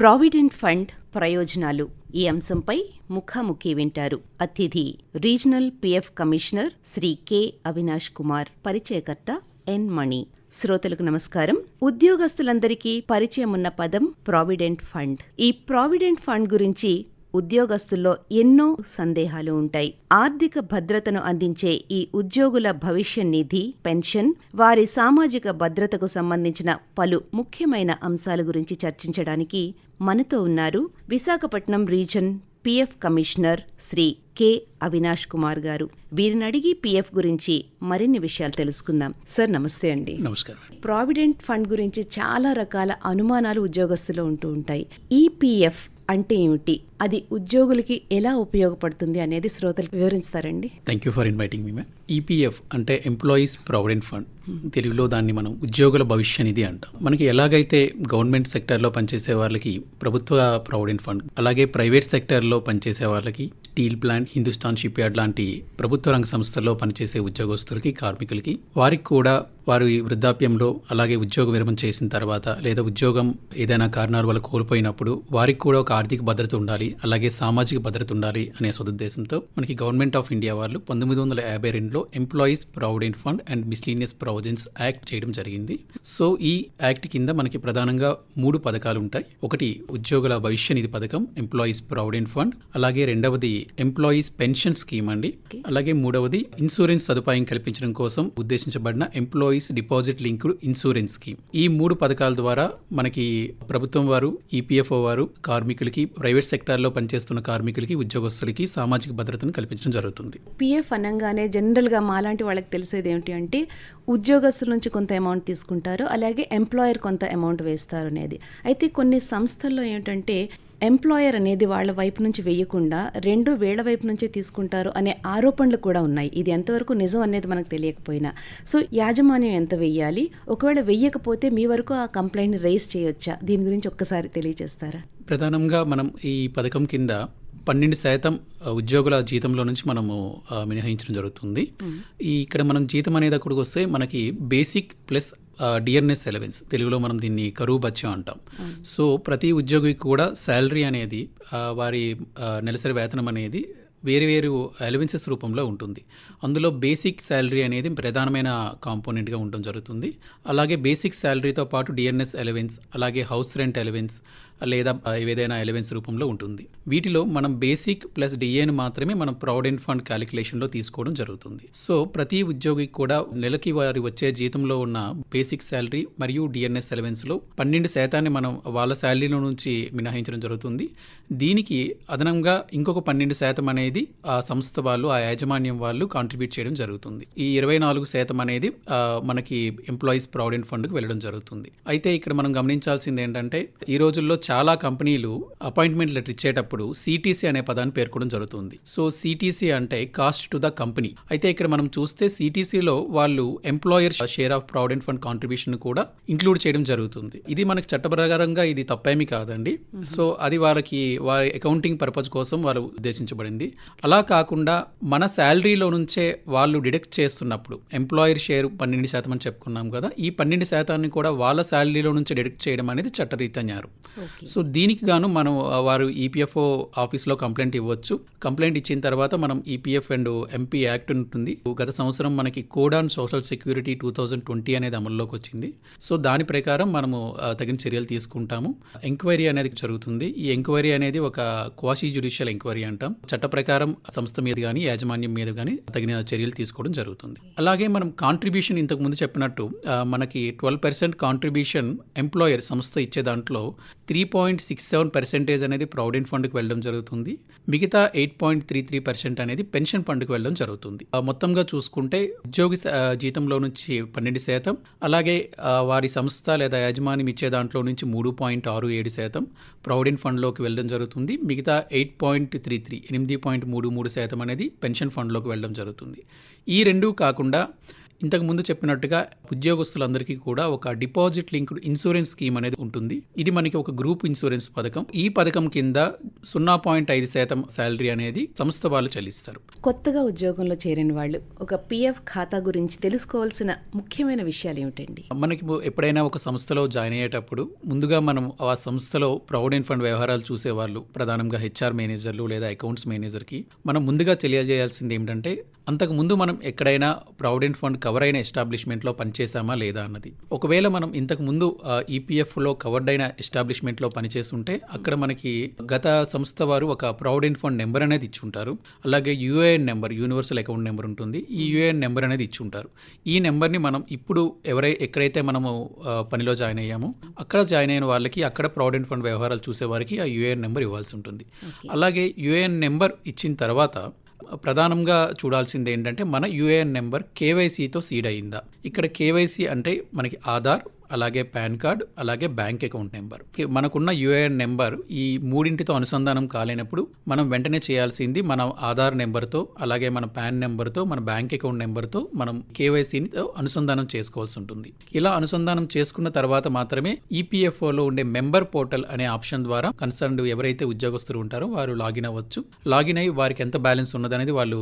Provident fund ప్రయోజనాలు ఈ అంశంపై ముఖాముఖి వింటారు. అతిథి regional PF commissioner Shri K Avinash Kumar, పరిచయకర్త ఎన్ మణి. శ్రోతలకు నమస్కారం. ఉద్యోగస్తులందరికీ పరిచయం ఉన్న పదం ప్రావిడెంట్ ఫండ్. ఈ ప్రావిడెంట్ ఫండ్ గురించి ఉద్యోగస్తుల్లో ఎన్నో సందేహాలు ఉంటాయి. ఆర్థిక భద్రతను అందించే ఈ ఉద్యోగుల భవిష్య నిధి, పెన్షన్, వారి సామాజిక భద్రతకు సంబంధించిన పలు ముఖ్యమైన అంశాల గురించి చర్చించడానికి మనతో ఉన్నారు Visakhapatnam region PF commissioner Shri K Avinash Kumar గారు. వీరిని అడిగి పిఎఫ్ గురించి మరిన్ని విషయాలు తెలుసుకుందాం. సార్ నమస్తే అండి. నమస్కారం. ప్రావిడెంట్ ఫండ్ గురించి చాలా రకాల అనుమానాలు ఉద్యోగస్తులు ఉంటూ ఉంటాయి. ఈపీఎఫ్ అంటే ఏమిటి, అది ఉద్యోగులకి ఎలా ఉపయోగపడుతుంది అనేది శ్రోతలకు వివరిస్తారండి? Thank you for inviting me. EPF అంటే ఎంప్లాయీస్ ప్రావిడెంట్ ఫండ్, తెలుగులో దాన్ని మనం ఉద్యోగుల భవిష్య నిధి అంటాం. మనకి ఎలాగైతే గవర్నమెంట్ సెక్టర్లో పనిచేసే వాళ్ళకి ప్రభుత్వ ప్రావిడెంట్ ఫండ్, అలాగే ప్రైవేట్ సెక్టర్లో పనిచేసే వాళ్ళకి steel plant, Hindustan ship yard లాంటి ప్రభుత్వ రంగ సంస్థల్లో పనిచేసే ఉద్యోగస్తులకి, కార్మికులకి, వారికి కూడా వారి వృద్ధాప్యంలో, అలాగే ఉద్యోగ విరమణ చేసిన తర్వాత లేదా ఉద్యోగం ఏదైనా కారణాల వల్ల కోల్పోయినప్పుడు వారికి కూడా ఒక ఆర్థిక భద్రత ఉండాలి, అలాగే సామాజిక భద్రత ఉండాలి అనే సదుద్దేశంతో మనకి గవర్నమెంట్ ఆఫ్ ఇండియా వాళ్ళు 1952లో employees provident fund and miscellaneous provisions act చేయడం జరిగింది. సో ఈ యాక్ట్ కింద మనకి ప్రధానంగా 3 పథకాలు ఉంటాయి. ఒకటి ఉద్యోగుల భవిష్య నిధి పథకం, ఎంప్లాయీస్ ప్రావిడెంట్ ఫండ్, అలాగే రెండవది ఎంప్లాయీస్ పెన్షన్ స్కీమ్ అండి, అలాగే మూడవది ఇన్సూరెన్స్ సదుపాయం కల్పించడం కోసం ఉద్దేశించబడిన employees deposit linked insurance scheme. ఈ 3 పథకాల ద్వారా మనకి ప్రభుత్వం వారు, ఈపీఎఫ్ఓ వారు కార్మికులకి, ప్రైవేట్ సెక్టార్లో పనిచేస్తున్న కార్మికులకి, ఉద్యోగస్తులకి సామాజిక భద్రతను కల్పించడం జరుగుతుంది. పిఎఫ్ అనగానే జనరల్గా మాలాంటి వాళ్ళకి తెలిసేది ఏమిటి అంటే ఉద్యోగస్తుల నుంచి కొంత అమౌంట్ తీసుకుంటారు, అలాగే ఎంప్లాయర్ కొంత అమౌంట్ వేస్తారు అనేది. అయితే కొన్ని సంస్థల్లో ఏమిటంటే ఎంప్లాయర్ అనేది వాళ్ళ వైపు నుంచి వేయకుండా 2 వీళ్ళ వైపు నుంచే తీసుకుంటారు అనే ఆరోపణలు కూడా ఉన్నాయి. ఇది ఎంతవరకు నిజం అనేది మనకు తెలియకపోయినా, సో యాజమాన్యం ఎంత వెయ్యాలి, ఒకవేళ వెయ్యకపోతే మీ వరకు ఆ కంప్లైంట్ రైజ్ చేయొచ్చా, దీని గురించి ఒక్కసారి తెలియజేస్తారా? ప్రధానంగా మనం ఈ పథకం కింద 12% ఉద్యోగుల జీతంలో నుంచి మనము మినహాయించడం జరుగుతుంది. ఇక్కడ మనం జీతం అనేది అక్కడికి వస్తే మనకి బేసిక్ ప్లస్ డియర్నెస్ ఎలవెన్స్, తెలుగులో మనం దీన్ని కరువు బత్యం అంటాం. సో ప్రతి ఉద్యోగికి కూడా శాలరీ అనేది, వారి నెలసరి వేతనం అనేది వేరు వేరు అలవెన్సెస్ రూపంలో ఉంటుంది. అందులో బేసిక్ శాలరీ అనేది ప్రధానమైన కాంపోనెంట్గా ఉండడం జరుగుతుంది. అలాగే బేసిక్ శాలరీతో పాటు డియర్నెస్ ఎలవెన్స్, అలాగే హౌస్ రెంట్ ఎలవెన్స్ లేదా ఏదైనా ఎలవెన్స్ రూపంలో ఉంటుంది. వీటిలో మనం బేసిక్ ప్లస్ డిఏను మాత్రమే మనం ప్రావిడెంట్ ఫండ్ క్యాలిక్యులేషన్లో తీసుకోవడం జరుగుతుంది. సో ప్రతి ఉద్యోగికి కూడా నెలకి వారి వచ్చే జీతంలో ఉన్న బేసిక్ శాలరీ మరియు డిఎన్ఎస్ ఎలవెన్స్లో 12% మనం వాళ్ళ శాలరీలో నుంచి మినహాయించడం జరుగుతుంది. దీనికి అదనంగా ఇంకొక 12% అనేది ఆ సంస్థ వాళ్ళు, ఆ యాజమాన్యం వాళ్ళు కాంట్రిబ్యూట్ చేయడం జరుగుతుంది. ఈ 24% అనేది మనకి ఎంప్లాయీస్ ప్రావిడెంట్ ఫండ్కి వెళ్ళడం జరుగుతుంది. అయితే ఇక్కడ మనం గమనించాల్సింది ఏంటంటే ఈ రోజుల్లో చాలా కంపెనీలు అపాయింట్మెంట్ లెటర్ ఇచ్చేటప్పుడు సిటీసీ అనే పదాన్ని పేర్కొనడం జరుగుతుంది. సో సిటీసీ అంటే కాస్ట్ టు ద కంపెనీ. అయితే ఇక్కడ మనం చూస్తే సిటీసీలో వాళ్ళు employer share of provident fund contribution కూడా ఇంక్లూడ్ చేయడం జరుగుతుంది. ఇది మనకి చట్టప్రకారంగా ఇది తప్పేమీ కాదండి. సో అది వారి అకౌంటింగ్ పర్పస్ కోసం వారు ఉద్దేశించబడింది. అలా కాకుండా మన శాలరీలో నుంచే వాళ్ళు డిడక్ట్ చేస్తున్నప్పుడు ఎంప్లాయర్ షేర్ 12% అని చెప్పుకున్నాం కదా, ఈ 12% కూడా వాళ్ళ శాలరీలో నుంచి డిడక్ట్ చేయడం అనేది చట్టరీత్యా నేరం. సో దీనికి గాను మనం వారు ఈపీఎఫ్ఓ ఆఫీస్లో కంప్లైంట్ ఇవ్వచ్చు. కంప్లైంట్ ఇచ్చిన తర్వాత మనం ఈపీఎఫ్ అండ్ ఎంపీ యాక్ట్ ఉంటుంది. గత సంవత్సరం మనకి కోడ్ ఆన్ సోషల్ సెక్యూరిటీ 2020 అనేది అమల్లోకి వచ్చింది. సో దాని ప్రకారం మనము తగిన చర్యలు తీసుకుంటాము. ఎంక్వైరీ అనేది జరుగుతుంది. ఈ ఎంక్వైరీ అనేది ఒక క్వాషీ జ్యుడిషియల్ ఎంక్వైరీ అంటాం. చట్ట ప్రకారం సంస్థ మీద కానీ యాజమాన్యం మీద కానీ తగిన చర్యలు తీసుకోవడం జరుగుతుంది. అలాగే మనం కాంట్రిబ్యూషన్ ఇంతకు ముందు చెప్పినట్టు మనకి 12% కాంట్రిబ్యూషన్ ఎంప్లాయర్ సంస్థ ఇచ్చే దాంట్లో 3.67% అనేది ప్రావిడెంట్ ఫండ్కి వెళ్ళడం జరుగుతుంది. మిగతా 8.33% అనేది పెన్షన్ ఫండ్కి వెళ్ళడం జరుగుతుంది. మొత్తంగా చూసుకుంటే ఉద్యోగి జీతంలో నుంచి 12%, అలాగే వారి సంస్థ లేదా యాజమాన్యం ఇచ్చే దాంట్లో నుంచి 3.67% ప్రావిడెంట్ ఫండ్లోకి వెళ్ళడం జరుగుతుంది. మిగతా 8.33% అనేది పెన్షన్ ఫండ్లోకి వెళ్ళడం జరుగుతుంది. ఈ రెండూ కాకుండా ఇంతకు ముందు చెప్పినట్టుగా ఉద్యోగస్తులందరికీ కూడా ఒక డిపాజిట్ లింక్డ్ ఇన్సూరెన్స్ స్కీమ్ అనేది ఉంటుంది. ఇది మనకి ఒక గ్రూప్ ఇన్సూరెన్స్ పథకం. ఈ పథకం కింద 0.5% శాలరీ అనేది సంస్థ వాళ్ళు చెల్లిస్తారు. కొత్తగా ఉద్యోగంలో చేరిన వాళ్ళు ఒక పిఎఫ్ ఖాతా గురించి తెలుసుకోవాల్సిన ముఖ్యమైన విషయాలు ఏమిటండి? మనకి ఎప్పుడైనా ఒక సంస్థలో జాయిన్ అయ్యేటప్పుడు ముందుగా మనం ఆ సంస్థలో ప్రావిడెంట్ ఫండ్ వ్యవహారాలు చూసేవాళ్ళు, ప్రధానంగా హెచ్ఆర్ మేనేజర్లు లేదా అకౌంట్స్ మేనేజర్కి మనం ముందుగా తెలియజేయాల్సింది ఏమిటంటే అంతకు ముందు మనం ఎక్కడైనా ప్రావిడెంట్ ఫండ్ కవర్ అయిన ఎస్టాబ్లిష్మెంట్లో పనిచేసామా లేదా అన్నది. ఒకవేళ మనం ఇంతకు ముందు ఈపీఎఫ్లో కవర్డ్ అయిన ఎస్టాబ్లిష్మెంట్లో పనిచేస్తుంటే అక్కడ మనకి గత సంస్థ వారు ఒక ప్రావిడెంట్ ఫండ్ నెంబర్ అనేది ఇచ్చుంటారు. అలాగే UAN number, universal account number ఉంటుంది. ఈ యూఏఎన్ నెంబర్ అనేది ఇచ్చుంటారు. ఈ నెంబర్ని మనం ఇప్పుడు ఎక్కడైతే మనము పనిలో జాయిన్ అయ్యామో అక్కడ జాయిన్ అయిన వాళ్ళకి అక్కడ ప్రావిడెంట్ ఫండ్ వ్యవహారాలు చూసే వారికి ఆ యూఏఎన్ నెంబర్ ఇవ్వాల్సి ఉంటుంది. అలాగే యూఏఎన్ నెంబర్ ఇచ్చిన తర్వాత ప్రధానంగా చూడాల్సింది ఏంటంటే మన యూఏఎన్ నెంబర్ కేవైసీతో సీడ్ అయిందా. ఇక్కడ కేవైసీ అంటే మనకి ఆధార్, అలాగే పాన్ కార్డ్, అలాగే బ్యాంక్ అకౌంట్ నెంబర్. మనకున్న యూఏఎన్ నెంబర్ ఈ మూడింటితో అనుసంధానం కాలేనప్పుడు మనం వెంటనే చేయాల్సింది మన ఆధార్ నెంబర్తో, అలాగే మన పాన్ నెంబర్తో, మన బ్యాంక్ అకౌంట్ నెంబర్తో మనం కేవైసీని అనుసంధానం చేసుకోవాల్సి ఉంటుంది. ఇలా అనుసంధానం చేసుకున్న తర్వాత మాత్రమే ఈపీఎఫ్ఓలో ఉండే మెంబర్ పోర్టల్ అనే ఆప్షన్ ద్వారా కన్సర్న్డ్ ఎవరైతే ఉద్యోగస్తులు ఉంటారో వారు లాగిన్ అవ్వచ్చు. లాగిన్ అయ్యి వారికి ఎంత బ్యాలెన్స్ ఉన్నదనేది వాళ్ళు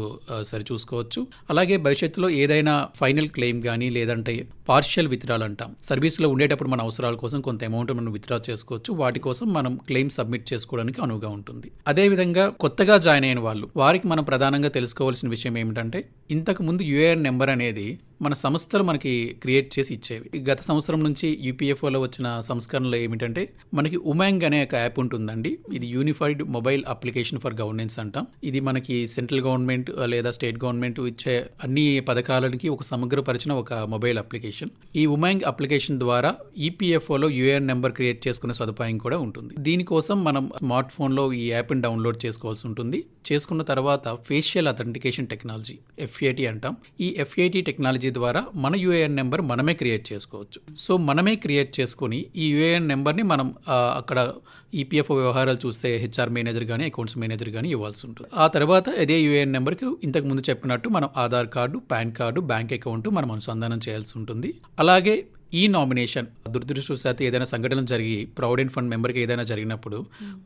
సరి చూసుకోవచ్చు. అలాగే భవిష్యత్తులో ఏదైనా ఫైనల్ క్లెయిమ్ కానీ లేదంటే పార్షియల్ విత్డ్రాల్ అంటాం, సర్వీస్లో ఉండేటప్పుడు మన అవసరాల కోసం కొంత అమౌంట్ మనం విత్డ్రా చేసుకోవచ్చు. వాటి కోసం మనం క్లెయిమ్ సబ్మిట్ చేసుకోవడానికి అనువుగా ఉంటుంది. అదేవిధంగా కొత్తగా జాయిన్ అయిన వాళ్ళు వారికి మనం ప్రధానంగా తెలుసుకోవాల్సిన విషయం ఏమిటంటే ఇంతకు ముందు యూఏఎన్ నెంబర్ అనేది మన సంస్థలు మనకి క్రియేట్ చేసి ఇచ్చేవి. గత సంవత్సరం నుంచి యూపీఎఫ్ఓలో వచ్చిన సంస్కరణలు ఏమిటంటే మనకి ఉమాంగ్ అనే ఒక యాప్ ఉంటుందండి. ఇది unified mobile application for governance అంటాం. ఇది మనకి సెంట్రల్ గవర్నమెంట్ లేదా స్టేట్ గవర్నమెంట్ ఇచ్చే అన్ని పథకాలకి ఒక సమగ్రపరిచిన ఒక మొబైల్ అప్లికేషన్. ఈ ఉమాంగ్ అప్లికేషన్ ద్వారా ఈపీఎఫ్ఓలో యూఏఎన్ నెంబర్ క్రియేట్ చేసుకునే సదుపాయం కూడా ఉంటుంది. దీనికోసం మనం స్మార్ట్ ఫోన్లో ఈ యాప్ని డౌన్లోడ్ చేసుకోవాల్సి ఉంటుంది. చేసుకున్న తర్వాత ఫేషియల్ అథెంటికేషన్ టెక్నాలజీ, ఎఫ్ఏటి అంటాం. ఈ ఎఫ్ఏటి టెక్నాలజీ ద్వారా మన యూఏఎన్ నెంబర్ మనమే క్రియేట్ చేసుకోవచ్చు. సో మనమే క్రియేట్ చేసుకుని ఈ యూఏఎన్ నెంబర్ని మనం అక్కడ ఈపీఎఫ్ఓ వ్యవహారాలు చూస్తే హెచ్ఆర్ మేనేజర్ కానీ అకౌంట్స్ మేనేజర్ కానీ ఇవ్వాల్సి ఉంటుంది. ఆ తర్వాత అదే యూఏఎన్ నెంబర్కి ఇంతకు ముందు చెప్పినట్టు మనం Aadhaar card, pan card, bank account మనం అనుసంధానం చేయాల్సి ఉంటుంది. అలాగే ఈ నామినేషన్ దురదృష్టవశాత్తు ఏదైనా సంఘటన జరిగి ప్రావిడెంట్ ఫండ్ మెంబర్కి ఏదైనా జరిగినప్పుడు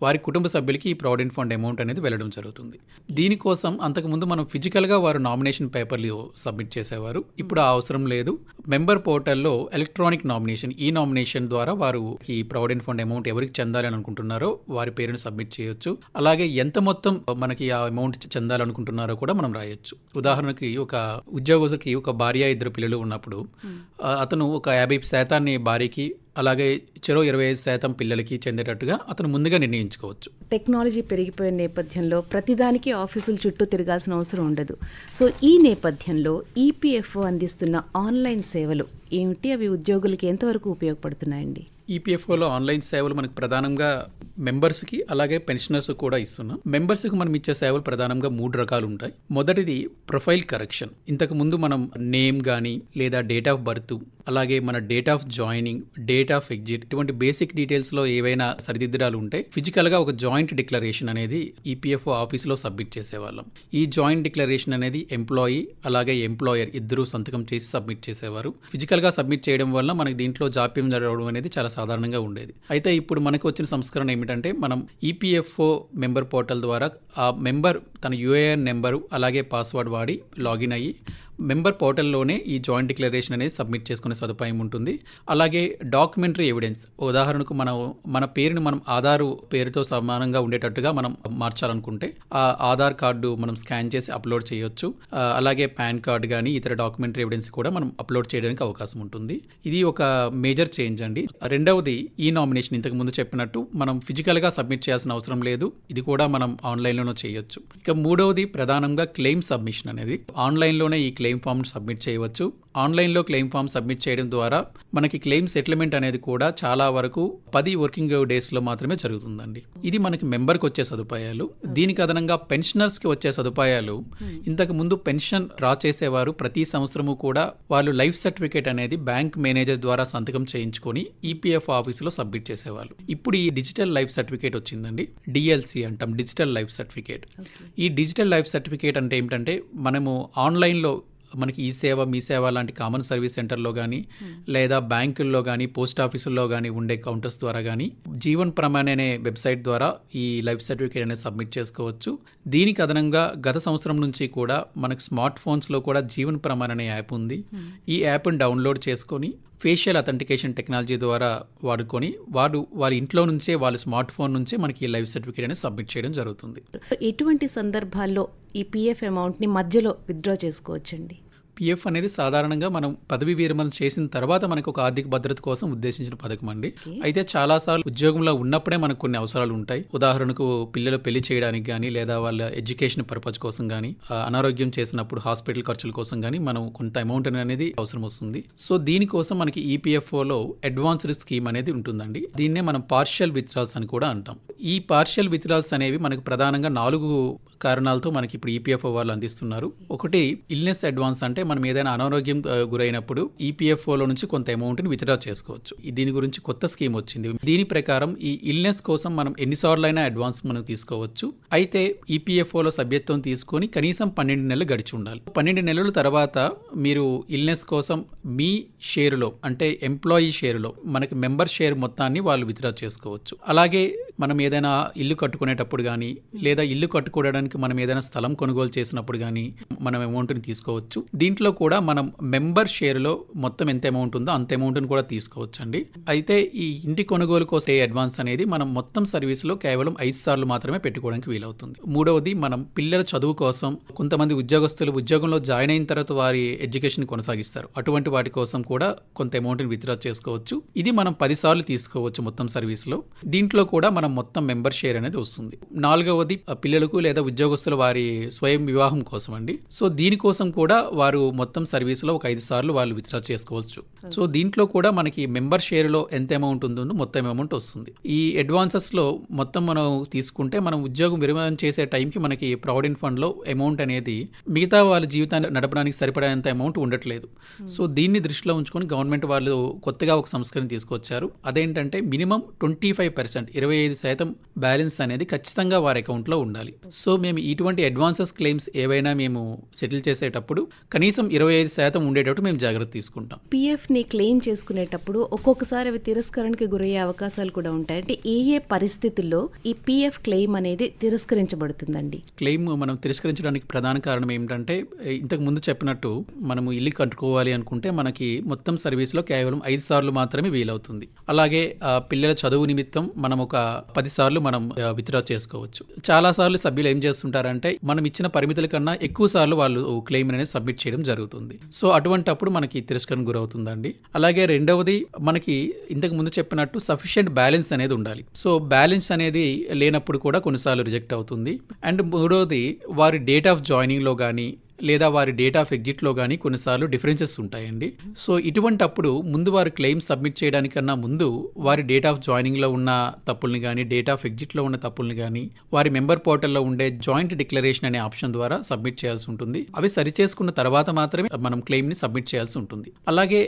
వారి కుటుంబ సభ్యులకి ఈ ప్రావిడెంట్ ఫండ్ అమౌంట్ అనేది వెళ్ళడం జరుగుతుంది. దీనికోసం అంతకుముందు మనం ఫిజికల్గా వారు నామినేషన్ పేపర్లు సబ్మిట్ చేసేవారు. ఇప్పుడు ఆ అవసరం లేదు. మెంబర్ పోర్టల్లో ఎలక్ట్రానిక్ నామినేషన్, ఈ నామినేషన్ ద్వారా వారు ఈ ప్రావిడెంట్ ఫండ్ అమౌంట్ ఎవరికి చెందాలని అనుకుంటున్నారో వారి పేరును సబ్మిట్ చేయొచ్చు. అలాగే ఎంత మొత్తం మనకి ఆ అమౌంట్ చెందాలనుకుంటున్నారో కూడా మనం రాయొచ్చు. ఉదాహరణకి ఒక ఉద్యోగస్తుకి ఒక భార్య, 2 పిల్లలు ఉన్నప్పుడు అతను ఒక 50% భార్యకి అలాగే చెరో 25% పిల్లలకి చెందేటట్టుగా అతను ముందుగా నిర్ణయించుకోవచ్చు. టెక్నాలజీ పెరిగిపోయిన నేపథ్యంలో ప్రతిదానికి ఆఫీసుల చుట్టూ తిరగాల్సిన అవసరం ఉండదు. సో ఈ నేపథ్యంలో ఈపీఎఫ్ఓ అందిస్తున్న ఆన్లైన్ సేవలు ఏమిటి? అవి ఉద్యోగులకి ఎంతవరకు ఉపయోగపడుతున్నాయండి? ఈపీఎఫ్ఓలో ఆన్లైన్ సేవలు మనకు ప్రధానంగా మెంబర్స్కి అలాగే పెన్షనర్స్ కూడా ఇస్తున్నాం. మెంబర్స్కి మనం ఇచ్చే సేవలు ప్రధానంగా 3 రకాలు ఉంటాయి. మొదటిది ప్రొఫైల్ కరెక్షన్. ఇంతకు ముందు మనం నేమ్ కానీ లేదా డేట్ ఆఫ్ బర్త్, అలాగే మన date of joining, date of exit, ఇటువంటి బేసిక్ డీటెయిల్స్లో ఏవైనా సరిదిద్దడాలు ఉంటే ఫిజికల్గా ఒక జాయింట్ డిక్లరేషన్ అనేది ఈపీఎఫ్ఓ ఆఫీసులో సబ్మిట్ చేసేవాళ్ళం. ఈ జాయింట్ డిక్లరేషన్ అనేది ఎంప్లాయీ అలాగే ఎంప్లాయర్ ఇద్దరూ సంతకం చేసి సబ్మిట్ చేసేవారు. ఫిజికల్గా సబ్మిట్ చేయడం వల్ల మనకి దీంట్లో జాప్యం జరగడం అనేది చాలా సాధారణంగా ఉండేది. అయితే ఇప్పుడు మనకు వచ్చిన సంస్కరణ ఏమిటంటే మనం ఈపీఎఫ్ఓ మెంబర్ పోర్టల్ ద్వారా ఆ మెంబర్ తన యూఏఎన్ నెంబరు అలాగే పాస్వర్డ్ వాడి లాగిన్ అయ్యి మెంబర్ పోర్టల్లోనే ఈ జాయింట్ డిక్లరేషన్ అనేది సబ్మిట్ చేసుకునే సదుపాయం ఉంటుంది. అలాగే డాక్యుమెంటరీ ఎవిడెన్స్, ఉదాహరణకు మన పేరుని మనం ఆధార్ పేరుతో సమానంగా ఉండేటట్టుగా మనం మార్చాలనుకుంటే ఆ ఆధార్ కార్డు మనం స్కాన్ చేసి అప్లోడ్ చేయొచ్చు. అలాగే పాన్ కార్డు కానీ ఇతర డాక్యుమెంటరీ ఎవిడెన్స్ కూడా మనం అప్లోడ్ చేయడానికి అవకాశం ఉంటుంది. ఇది ఒక మేజర్ చేంజ్ అండి. రెండవది ఈ నామినేషన్. ఇంతకు ముందు చెప్పినట్టు మనం ఫిజికల్గా సబ్మిట్ చేయాల్సిన అవసరం లేదు. ఇది కూడా మనం ఆన్లైన్లోనే చేయొచ్చు. ఇక మూడవది ప్రధానంగా క్లెయిమ్ సబ్మిషన్ అనేది ఆన్లైన్లోనే ఈ క్లెయిమ్ ఫామ్ సబ్మిట్ చేయవచ్చు. ఆన్లైన్లో క్లెయిమ్ ఫామ్ సబ్మిట్ చేయడం ద్వారా మనకి క్లెయిమ్ సెటిల్మెంట్ అనేది కూడా చాలా వరకు 10 వర్కింగ్ డేస్లో మాత్రమే జరుగుతుందండి. ఇది మనకి మెంబర్కి వచ్చే సదుపాయాలు. దీనికి అదనంగా పెన్షనర్స్కి వచ్చే సదుపాయాలు, ఇంతకు ముందు పెన్షన్ డ్రా చేసేవారు ప్రతి సంవత్సరము కూడా వాళ్ళు లైఫ్ సర్టిఫికేట్ అనేది బ్యాంక్ మేనేజర్ ద్వారా సంతకం చేయించుకొని ఈపీఎఫ్ ఆఫీసులో సబ్మిట్ చేసేవాళ్ళు. ఇప్పుడు ఈ డిజిటల్ లైఫ్ సర్టిఫికేట్ వచ్చిందండి. డిఎల్సి అంటాం, డిజిటల్ లైఫ్ సర్టిఫికేట్. ఈ డిజిటల్ లైఫ్ సర్టిఫికేట్ అంటే ఏమిటంటే మనము ఆన్లైన్లో మనకి ఈ సేవ మీ సేవ లాంటి కామన్ సర్వీస్ సెంటర్లో కానీ లేదా బ్యాంకుల్లో కానీ పోస్ట్ ఆఫీసుల్లో కానీ ఉండే కౌంటర్స్ ద్వారా కానీ జీవన్ ప్రమాణ్ అనే వెబ్సైట్ ద్వారా ఈ లైఫ్ సర్టిఫికేట్ అనేది సబ్మిట్ చేసుకోవచ్చు. దీనికి అదనంగా గత సంవత్సరం నుంచి కూడా మనకు స్మార్ట్ ఫోన్స్లో కూడా జీవన్ ప్రమాణ్ అనే యాప్ ఉంది. ఈ యాప్ని డౌన్లోడ్ చేసుకొని ఫేషియల్ అథెంటికేషన్ టెక్నాలజీ ద్వారా వాడుకొని వారి ఇంట్లో నుంచే వాళ్ళ స్మార్ట్ ఫోన్ నుంచే మనకి ఈ లైఫ్ సర్టిఫికేట్ అనేది సబ్మిట్ చేయడం జరుగుతుంది. ఎటువంటి సందర్భాల్లో ఈ పిఎఫ్ అమౌంట్ని మధ్యలో విత్డ్రా చేసుకోవచ్చండి? పిఎఫ్ అనేది సాధారణంగా మనం పదవి విరమణ చేసిన తర్వాత మనకు ఒక ఆర్థిక భద్రత కోసం ఉద్దేశించిన పథకం అండి. అయితే చాలాసార్లు ఉద్యోగంలో ఉన్నప్పుడే మనకు కొన్ని అవసరాలు ఉంటాయి. ఉదాహరణకు పిల్లలు పెళ్లి చేయడానికి కానీ లేదా వాళ్ళ ఎడ్యుకేషన్ పర్పస్ కోసం కానీ అనారోగ్యం చేసినప్పుడు హాస్పిటల్ ఖర్చుల కోసం కానీ మనం కొంత అమౌంట్ అనేది అవసరం వస్తుంది. సో దీనికోసం మనకి ఈపీఎఫ్ఓలో అడ్వాన్స్డ్ స్కీమ్ అనేది ఉంటుందండి. దీన్నే మనం పార్షియల్ విత్డ్రాల్స్ అని కూడా అంటాం. ఈ పార్షియల్ విత్డ్రాల్స్ అనేవి మనకు ప్రధానంగా 4 కారణాలతో మనకి ఇప్పుడు ఈపీఎఫ్ఓ వాళ్ళు అందిస్తున్నారు. ఒకటి ఇల్నెస్ అడ్వాన్స్, అంటే మనం ఏదైనా అనారోగ్యం గురైనప్పుడు ఈపీఎఫ్ఓలో నుంచి కొంత అమౌంట్ని విత్డ్రా చేసుకోవచ్చు. దీని గురించి కొత్త స్కీమ్ వచ్చింది. దీని ప్రకారం ఈ ఇల్నెస్ కోసం మనం ఎన్నిసార్లైనా అడ్వాన్స్ మనం తీసుకోవచ్చు. అయితే ఈపీఎఫ్ఓలో సభ్యత్వం తీసుకొని కనీసం 12 నెలలు గడిచి ఉండాలి. 12 నెలల తర్వాత మీరు ఇల్నెస్ కోసం మీ షేరులో, అంటే ఎంప్లాయీ షేరులో మనకి మెంబర్ షేర్ మొత్తాన్ని వాళ్ళు విత్డ్రా చేసుకోవచ్చు. అలాగే మనం ఏదైనా ఇల్లు కట్టుకునేటప్పుడు కానీ లేదా ఇల్లు కట్టుకోవడానికి మనం ఏదైనా స్థలం కొనుగోలు చేసినప్పుడు కానీ మనం అమౌంట్ని తీసుకోవచ్చు. దీంట్లో కూడా మనం మెంబర్ షేర్లో మొత్తం ఎంత అమౌంట్ ఉందో అంత అమౌంట్ని కూడా తీసుకోవచ్చు అండి. అయితే ఈ ఇంటి కొనుగోలు కోసం అడ్వాన్స్ అనేది మనం మొత్తం సర్వీస్లో కేవలం 5 సార్లు మాత్రమే పెట్టుకోవడానికి వీలవుతుంది. మూడవది, మనం పిల్లల చదువు కోసం కొంతమంది ఉద్యోగస్తులు ఉద్యోగంలో జాయిన్ అయిన తర్వాత వారి ఎడ్యుకేషన్ కొనసాగిస్తారు. అటువంటి వాటి కోసం కూడా కొంత అమౌంట్ని విత్డ్రా చేసుకోవచ్చు. ఇది మనం 10 సార్లు తీసుకోవచ్చు మొత్తం సర్వీస్లో. దీంట్లో కూడా మనం మొత్తం మెంబర్ షేర్ అనేది వస్తుంది. నాలుగవది, పిల్లలకు లేదా ఉద్యోగస్తుల వారి స్వయం వివాహం కోసం అండి. సో దీనికోసం కూడా వారు మొత్తం సర్వీస్లో ఒక 5 సార్లు వాళ్ళు విత్డ్రా చేసుకోవచ్చు. సో దీంట్లో కూడా మనకి మెంబర్ షేర్లో ఎంత అమౌంట్ ఉందో మొత్తం అమౌంట్ వస్తుంది. ఈ అడ్వాన్సెస్లో మొత్తం మనం తీసుకుంటే మనం ఉద్యోగం విరమణ చేసే టైంకి మనకి ప్రావిడెంట్ ఫండ్లో అమౌంట్ అనేది మిగతా వాళ్ళ జీవితాన్ని నడపడానికి సరిపడేంత అమౌంట్ ఉండట్లేదు. సో దీన్ని దృష్టిలో ఉంచుకొని గవర్నమెంట్ వాళ్ళు కొత్తగా ఒక సంస్కరణ తీసుకొచ్చారు. అదేంటంటే మినిమం 25%, 25% బ్యాలెన్స్ అనేది ఖచ్చితంగా వారి అకౌంట్లో ఉండాలి. సో మేము ఇటువంటి అడ్వాన్సెస్ క్లెయిమ్స్ ఏవైనా మేము సెటిల్ చేసేటప్పుడు కనీసం 25% ఉండేటట్టు మేము జాగ్రత్త తీసుకుంటాం. పిఎఫ్ని క్లెయిమ్ చేసుకునేటప్పుడు ఒక్కొక్కసారి అవి తిరస్కరణకి గురయ్యే అవకాశాలు కూడా ఉంటాయి. అంటే ఏ పరిస్థితుల్లో ఈ పిఎఫ్ క్లెయిమ్ అనేది తిరస్కరించబడుతుందండి? క్లెయిమ్ మనం తిరస్కరించడానికి ప్రధాన కారణం ఏమిటంటే, ఇంతకు ముందు చెప్పినట్టు మనము ఇల్లు కట్టుకోవాలి అనుకుంటే మనకి మొత్తం సర్వీస్లో కేవలం 5 సార్లు మాత్రమే వీలవుతుంది. అలాగే పిల్లల చదువు నిమిత్తం మనం ఒక 10 సార్లు మనం విత్డ్రా చేసుకోవచ్చు. చాలా సార్లు సభ్యులు ఏం చేస్తుంటారంటే మనం ఇచ్చిన పరిమితుల కన్నా ఎక్కువ సార్లు వాళ్ళు క్లెయిమ్ అనేది సబ్మిట్ చేయడం జరుగుతుంది. సో అటువంటప్పుడు మనకి తిరస్కరణ గురవుతుందండి. అలాగే రెండవది, మనకి ఇంతకు ముందు చెప్పినట్టు సఫిషియెంట్ బ్యాలెన్స్ అనేది ఉండాలి. సో బ్యాలెన్స్ అనేది లేనప్పుడు కూడా కొన్నిసార్లు రిజెక్ట్ అవుతుంది. అండ్ మూడవది, వారి డేట్ ఆఫ్ జాయినింగ్లో కానీ లేదా వారి డేట్ ఆఫ్ ఎగ్జిట్లో కానీ కొన్నిసార్లు డిఫరెన్సెస్ ఉంటాయండి. సో ఇటువంటప్పుడు ముందు వారు క్లెయిమ్ సబ్మిట్ చేయడానికన్నా ముందు వారి డేట్ ఆఫ్ జాయినింగ్లో ఉన్న తప్పుల్ని కానీ డేట్ ఆఫ్ ఎగ్జిట్లో ఉన్న తప్పుల్ని కానీ వారి మెంబర్ పోర్టల్లో ఉండే జాయింట్ డిక్లరేషన్ అనే ఆప్షన్ ద్వారా సబ్మిట్ చేయాల్సి ఉంటుంది. అవి సరిచేసుకున్న తర్వాత మాత్రమే మనం క్లెయిమ్ని సబ్మిట్ చేయాల్సి ఉంటుంది. అలాగే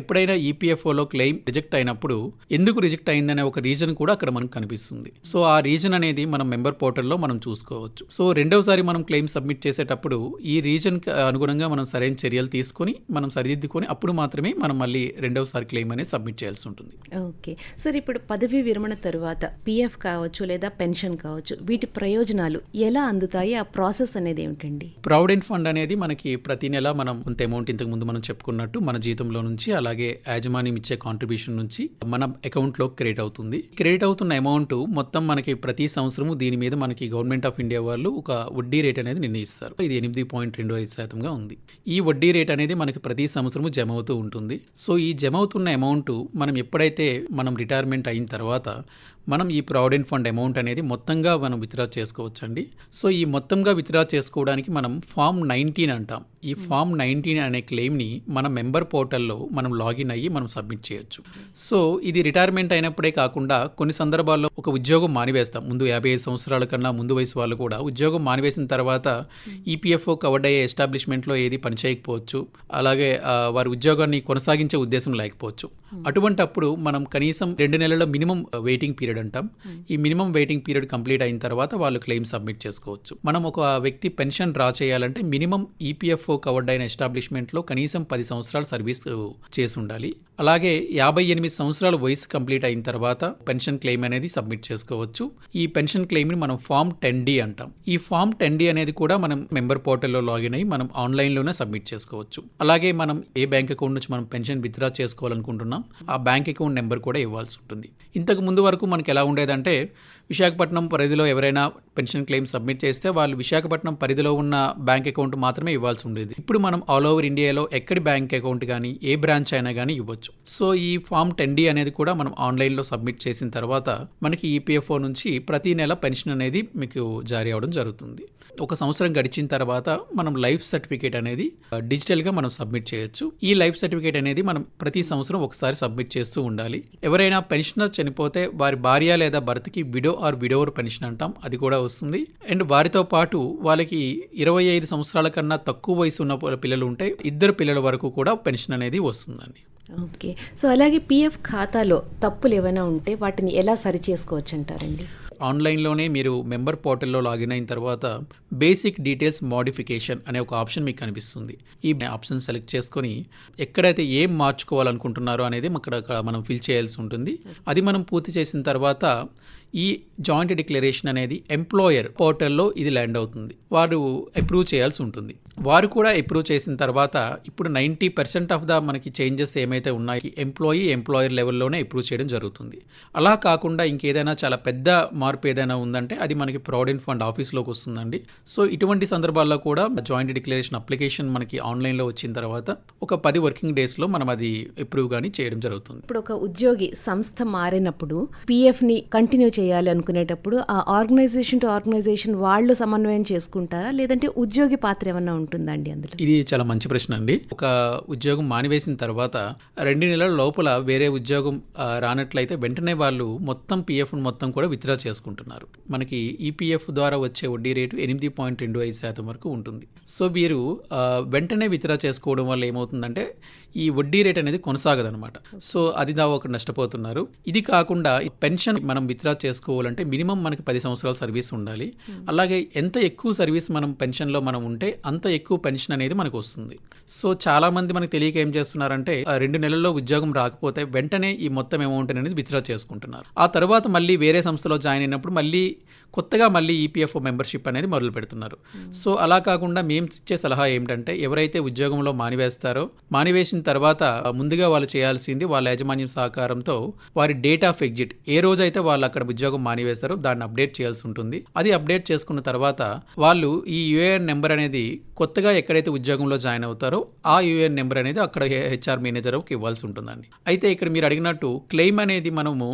ఎప్పుడైనా ఈపీఎఫ్ఓలో క్లెయిమ్ రిజెక్ట్ అయినప్పుడు ఎందుకు రిజెక్ట్ అయిందనే ఒక రీజన్ కూడా అక్కడ మనకు కనిపిస్తుంది. సో ఆ రీజన్ అనేది మనం మెంబర్ పోర్టల్లో మనం చూసుకోవచ్చు. సో రెండవసారి మనం క్లెయిమ్ సబ్మిట్ చేసేటప్పుడు ఈ రీజన్ అనుగుణంగా మనం సరైన చర్యలు తీసుకొని మనం సరిదిద్దుకొని అప్పుడు మాత్రమే మనం మళ్ళీ రెండవసారి క్లెయిమ్ అనేది సబ్మిట్ చేయాల్సి ఉంటుంది. ఓకే సార్, ఇప్పుడు పదవీ విరమణ తరువాత పిఎఫ్ కావచ్చు లేదా పెన్షన్ కావచ్చు, వీటి ప్రయోజనాలు ఎలా అందుతాయి? ఆ ప్రాసెస్ అనేది ఏమిటండి? ప్రావిడెంట్ ఫండ్ అనేది మనకి ప్రతి నెల మనం కొంత అమౌంట్ ఇంతకు ముందు మనం చెప్పుకున్నట్టు మన జీతంలో నుంచి అలాగే యాజమాన్యం ఇచ్చే కాంట్రిబ్యూషన్ నుంచి మన అకౌంట్లో క్రెడిట్ అవుతుంది. క్రెడిట్ అవుతున్న అమౌంట్ మొత్తం మనకి ప్రతి సంవత్సరము దీని మీద మనకి గవర్నమెంట్ ఆఫ్ ఇండియా వాళ్ళు ఒక వడ్డీ రేట్ అనేది నిర్ణయిస్తారు. ఇది 8.25% ఉంది. ఈ వడ్డీ రేట్ అనేది మనకి ప్రతి సంవత్సరము జమ అవుతూ ఉంటుంది. సో ఈ జమ అవుతున్న అమౌంట్ మనం ఎప్పుడైతే మనం రిటైర్మెంట్ అయిన తర్వాత మనం ఈ ప్రావిడెంట్ ఫండ్ అమౌంట్ అనేది మొత్తంగా మనం విత్డ్రా చేసుకోవచ్చండి. సో ఈ మొత్తంగా విత్డ్రా చేసుకోవడానికి మనం ఫామ్ 19 అంటాం. ఈ ఫామ్ 19 అనే క్లెయిమ్ని మన మెంబర్ పోర్టల్లో మనం లాగిన్ అయ్యి మనం సబ్మిట్ చేయొచ్చు. సో ఇది రిటైర్మెంట్ అయినప్పుడే కాకుండా కొన్ని సందర్భాల్లో ఒక ఉద్యోగం మానివేస్తాం. ముందు 55 సంవత్సరాల కన్నా ముందు వయసు వాళ్ళు కూడా ఉద్యోగం మానివేసిన తర్వాత ఈపీఎఫ్ఓ కవర్డ్ అయ్యే ఎస్టాబ్లిష్మెంట్లో ఏది పనిచేయకపోవచ్చు. అలాగే వారి ఉద్యోగాన్ని కొనసాగించే ఉద్దేశం లేకపోవచ్చు. అటువంటప్పుడు మనం కనీసం 2 నెలల మినిమం వెయిటింగ్ పీరియడ్ పీరియడ్ అంటాం. ఈ మినిమం వెయిటింగ్ పీరియడ్ కంప్లీట్ అయిన తర్వాత వాళ్ళు క్లెయిమ్ సబ్మిట్ చేసుకోవచ్చు. మనం ఒక వ్యక్తి పెన్షన్ డ్రా చేయాలంటే మినిమం ఈపీఎఫ్ఓ కవర్డ్ అయిన ఎస్టాబ్లిష్మెంట్లో కనీసం 10 సంవత్సరాలు సర్వీస్ చేసి ఉండాలి. అలాగే 58 సంవత్సరాల వయసు కంప్లీట్ అయిన తర్వాత పెన్షన్ క్లెయిమ్ అనేది సబ్మిట్ చేసుకోవచ్చు. ఈ పెన్షన్ క్లెయిమ్ని మనం ఫామ్ 10D అంటాం. ఈ ఫామ్ 10D అనేది కూడా మనం మెంబర్ పోర్టల్లో లాగిన్ అయ్యి మనం ఆన్లైన్లోనే సబ్మిట్ చేసుకోవచ్చు. అలాగే మనం ఏ బ్యాంక్ అకౌంట్ నుంచి మనం పెన్షన్ విత్డ్రా చేసుకోవాలనుకుంటున్నాం ఆ బ్యాంక్ అకౌంట్ నెంబర్ కూడా ఇవ్వాల్సి ఉంటుంది. ఇంతకు ముందు వరకు మనకి ఎలా ఉండేదంటే విశాఖపట్నం పరిధిలో ఎవరైనా పెన్షన్ క్లెయిమ్ సబ్మిట్ చేస్తే వాళ్ళు విశాఖపట్నం పరిధిలో ఉన్న బ్యాంక్ అకౌంట్ మాత్రమే ఇవ్వాల్సి ఉండేది. ఇప్పుడు మనం ఆల్ ఓవర్ ఇండియాలో ఎక్కడి బ్యాంక్ అకౌంట్ కానీ ఏ బ్రాంచ్ అయినా కానీ ఇవ్వచ్చు. సో ఈ ఫామ్ 10D అనేది కూడా మనం ఆన్లైన్లో సబ్మిట్ చేసిన తర్వాత మనకి ఈపీఎఫ్ఓ నుంచి ప్రతి నెల పెన్షన్ అనేది మీకు జారీ అవ్వడం జరుగుతుంది. ఒక సంవత్సరం గడిచిన తర్వాత మనం లైఫ్ సర్టిఫికేట్ అనేది డిజిటల్గా మనం సబ్మిట్ చేయొచ్చు. ఈ లైఫ్ సర్టిఫికేట్ అనేది మనం ప్రతి సంవత్సరం ఒకసారి సబ్మిట్ చేస్తూ ఉండాలి. ఎవరైనా పెన్షనర్ చనిపోతే వారి భార్య లేదా భర్తకి విడో ఆర్ విడోవర్ పెన్షన్ అంటాం, అది కూడా వస్తుంది. అండ్ వారితో పాటు వాళ్ళకి 25 సంవత్సరాల కన్నా తక్కువ వయసు ఉన్న పిల్లలు ఉంటే 2 పిల్లల వరకు కూడా పెన్షన్ అనేది వస్తుందండి. ఓకే. సో అలాగే పిఎఫ్ ఖాతాలో తప్పులు ఏమైనా ఉంటే వాటిని ఎలా సరి చేసుకోవచ్చు అంటారండి? ఆన్లైన్లోనే మీరు మెంబర్ పోర్టల్లో లాగిన్ అయిన తర్వాత బేసిక్ డీటెయిల్స్ మోడిఫికేషన్ అనే ఒక ఆప్షన్ మీకు కనిపిస్తుంది. ఈ ఆప్షన్ సెలెక్ట్ చేసుకొని ఎక్కడైతే ఏం మార్చుకోవాలనుకుంటున్నారో అనేది అక్కడ మనం ఫిల్ చేయాల్సి ఉంటుంది. అది మనం పూర్తి చేసిన తర్వాత ఈ జాయింట్ డిక్లరేషన్ అనేది ఎంప్లాయర్ పోర్టల్లో ఇది ల్యాండ్ అవుతుంది. వారు అప్రూవ్ చేయాల్సి ఉంటుంది. వారు కూడా అప్రూవ్ చేసిన తర్వాత ఇప్పుడు 90% ఆఫ్ ద మనకి చేంజెస్ ఏమైతే ఉన్నాయి ఎంప్లాయర్ లెవెల్లోనే అప్రూవ్ చేయడం జరుగుతుంది. అలా కాకుండా ఇంకేదైనా చాలా పెద్ద మార్పు ఏదైనా ఉందంటే అది మనకి ప్రావిడెంట్ ఫండ్ ఆఫీస్లోకి వస్తుందండి. సో ఇటువంటి సందర్భాల్లో కూడా జాయింట్ డిక్లరేషన్ అప్లికేషన్ మనకి ఆన్లైన్లో వచ్చిన తర్వాత ఒక 10 వర్కింగ్ డేస్లో మనం అది అప్రూవ్ కానీ చేయడం జరుగుతుంది. ఇప్పుడు ఒక ఉద్యోగి సంస్థ మారినప్పుడు పిఎఫ్ని కంటిన్యూ చేయాలి అనుకునేటప్పుడు ఆ ఆర్గనైజేషన్ టు ఆర్గనైజేషన్ వాళ్ళు సమన్వయం చేసుకుంటారా, లేదంటే ఉద్యోగి పాత్ర ఏమన్నా ఉంటుందండి అందులో? ఇది చాలా మంచి ప్రశ్న అండి. ఒక ఉద్యోగం మానివేసిన తర్వాత 2 నెలల లోపల వేరే ఉద్యోగం రానట్లయితే వెంటనే వాళ్ళు మొత్తం పిఎఫ్ మొత్తం కూడా విత్డ్రా చేసుకుంటున్నారు. మనకి ఈపీఎఫ్ ద్వారా వచ్చే వడ్డీ రేటు 8.25% వరకు ఉంటుంది. సో వీరు వెంటనే విత్డ్రా చేసుకోవడం వల్ల ఏమవుతుందంటే ఈ వడ్డీ రేట్ అనేది కొనసాగదనమాట. సో అది ఒక నష్టపోతున్నారు. ఇది కాకుండా పెన్షన్ మనం విత్డ్రా చేసుకోవాలంటే మినిమం మనకి 10 సంవత్సరాల సర్వీస్ ఉండాలి. అలాగే ఎంత ఎక్కువ సర్వీస్ మనం పెన్షన్లో మనం ఉంటే అంత ఎక్కువ పెన్షన్ అనేది మనకు వస్తుంది. సో చాలా మంది మనకు తెలియక ఏం చేస్తున్నారంటే 2 నెలల్లో ఉద్యోగం రాకపోతే వెంటనే ఈ మొత్తం అమౌంట్ అనేది విత్డ్రా చేసుకుంటున్నారు. ఆ తర్వాత మళ్ళీ వేరే సంస్థలో జాయిన్ అయినప్పుడు మళ్ళీ కొత్తగా మళ్ళీ ఈపీఎఫ్ఓ మెంబర్షిప్ అనేది మొదలు పెడుతున్నారు. సో అలా కాకుండా మేము ఇచ్చే సలహా ఏమిటంటే ఎవరైతే ఉద్యోగంలో మానివేసిన తర్వాత ముందుగా వాళ్ళు చేయాల్సింది వాళ్ళ యాజమాన్యం సహకారంతో వారి డేట్ ఆఫ్ ఎగ్జిట్ ఏ రోజైతే వాళ్ళు అక్కడ ఉద్యోగం మానివేస్తారో దాన్ని అప్డేట్ చేయాల్సి ఉంటుంది. అది అప్డేట్ చేసుకున్న తర్వాత వాళ్ళు ఈ యూఏఎన్ నెంబర్ అనేది కొత్తగా ఎక్కడైతే ఉద్యోగంలో జాయిన్ అవుతారో ఆ యూఏఎన్ నెంబర్ అనేది అక్కడ హెచ్ఆర్ మేనేజర్కి ఇవ్వాల్సి ఉంటుందండి. అయితే ఇక్కడ మీరు అడిగినట్టు క్లెయిమ్ అనేది మనము